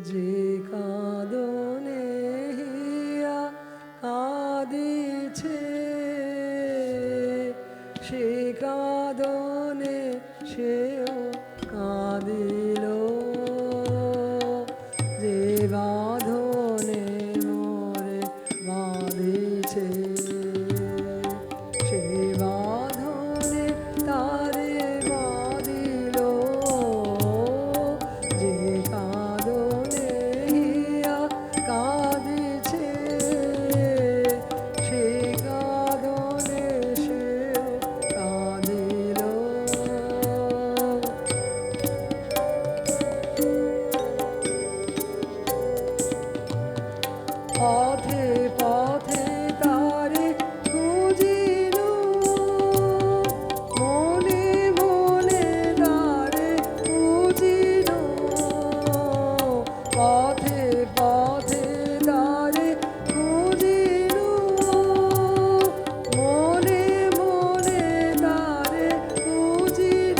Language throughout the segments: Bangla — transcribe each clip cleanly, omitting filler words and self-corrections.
যে কাঁদনে হিয়া কাঁদিছে, সে কাঁদনে সেও কাঁদিল। যে বাঁধনে মোরে বাঁধিছে, সে বাঁধনে তারে বাঁধিল। যে কাঁদনে হিয়া কাঁদিছে, সে কাঁদনে সেও কাঁদিল। পথে পথে তারে খুঁজিল, মনে মনে তারে খুঁজিল। পথে পথে তারে খুঁজিল, মনে মনে তারে খুঁজিল।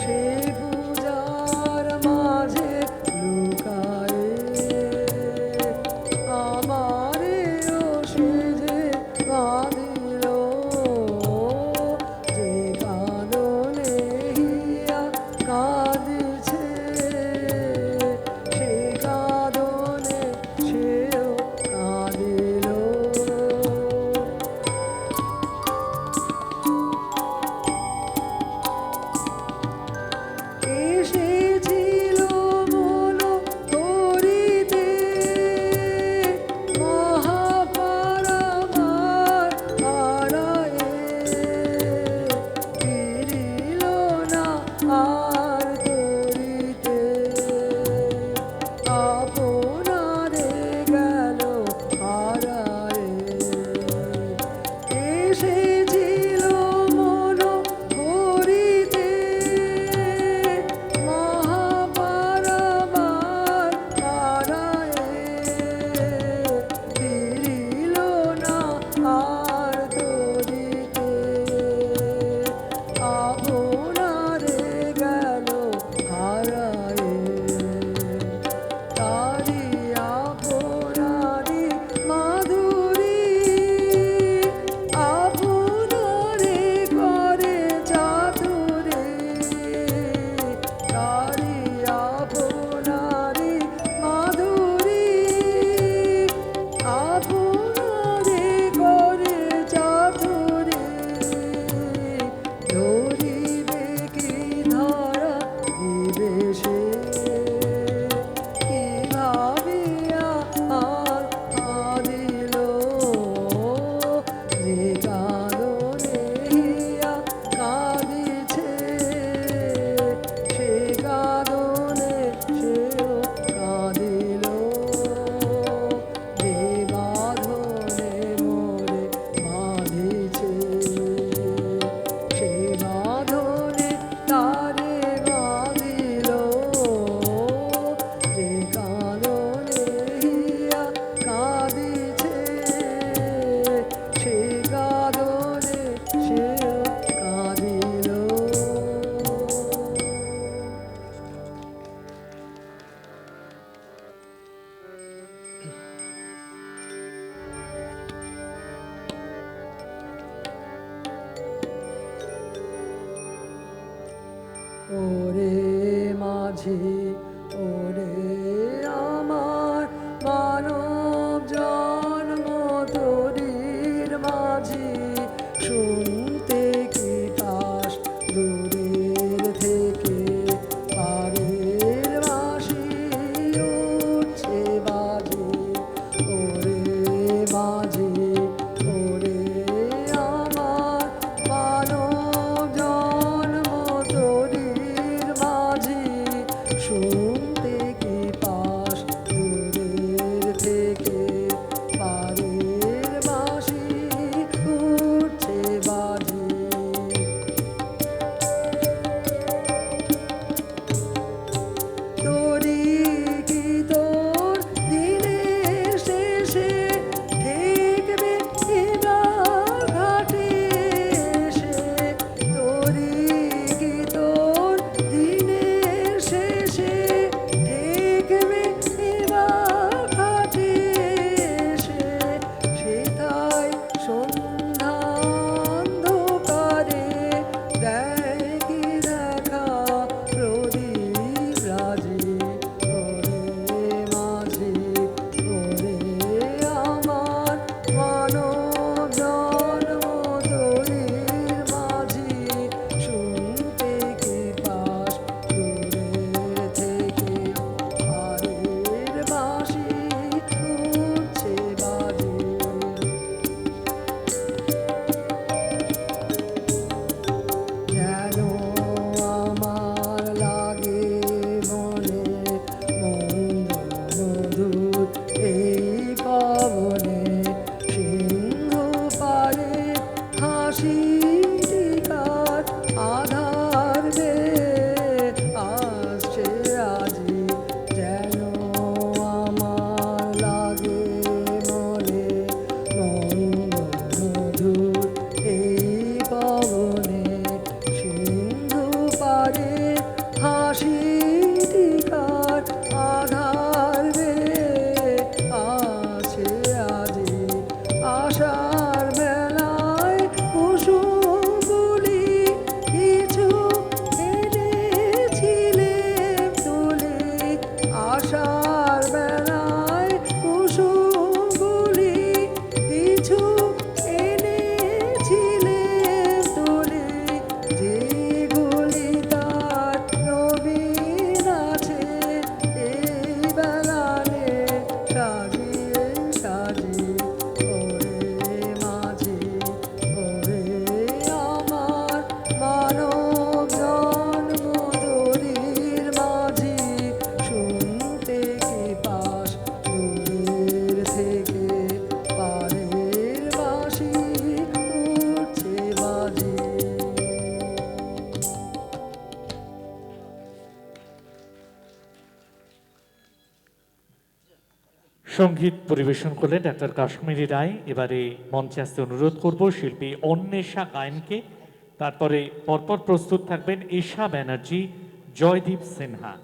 সে পূজার মাঝে লুকায়ে আমারেও সে যে বাঁধিল। যে কাঁদনে হিয়া কাঁদিছে, সে কাঁদনে সেও কাঁদিল। এসেছিল মন করিতে মহাপারাবার হারায়ে, ফিরিল না আর তরিতে। আপনারে গেল হারায়ে, এসেছিল মন করিতে মহাপারাবার হারায়ে, ফিরিল না আর তরিতে। আপনারে গেল হারায়ে, তারি আপনারি মাধুরী, আপনারে করে চাতুরে। তারি আপনারি মাধুরী, আপনারে করে চাতুরে। ধরিবে কি ধরা দিবে সে, কি ভাবিয়া আর কাঁদিল। যে কাঁদনে হিয়া কাঁদিছে, সে কাঁদনে সেও কাঁদিল। যে বাঁধনে মোরে বাঁধিছে, সে বাঁধনে তারে বাঁধিল। যে কাঁদনে হিয়া কাঁদিছে, সে কাঁদনে সেও কাঁদিল। ওরে মাঝি, ওরে আমার মানব জন্ম তরির মাঝি, শুনতে কি পাস দূরের থেকে পারের বাঁশি উঠছে বাজে। ওরে মাঝি, ওরে আমার মানব জন্ম তরির মাঝি, শুনতে কি পাস দূরের থেকে পারের বাঁশি উঠছে বাজে। তরি কি তোর দিনের শেষে দেখবে ঘাটে এসে। তরি কি সঙ্গীত পরিবেশন করলেন ডাক্তার কাশ্মীরি রায়। এবারে মঞ্চে আসতে অনুরোধ করব শিল্পী অন্বেষা গায়নকে। তারপরে পরপর প্রস্তুত থাকবেন ঈশা ব্যানার্জি, জয়দীপ সিনহা।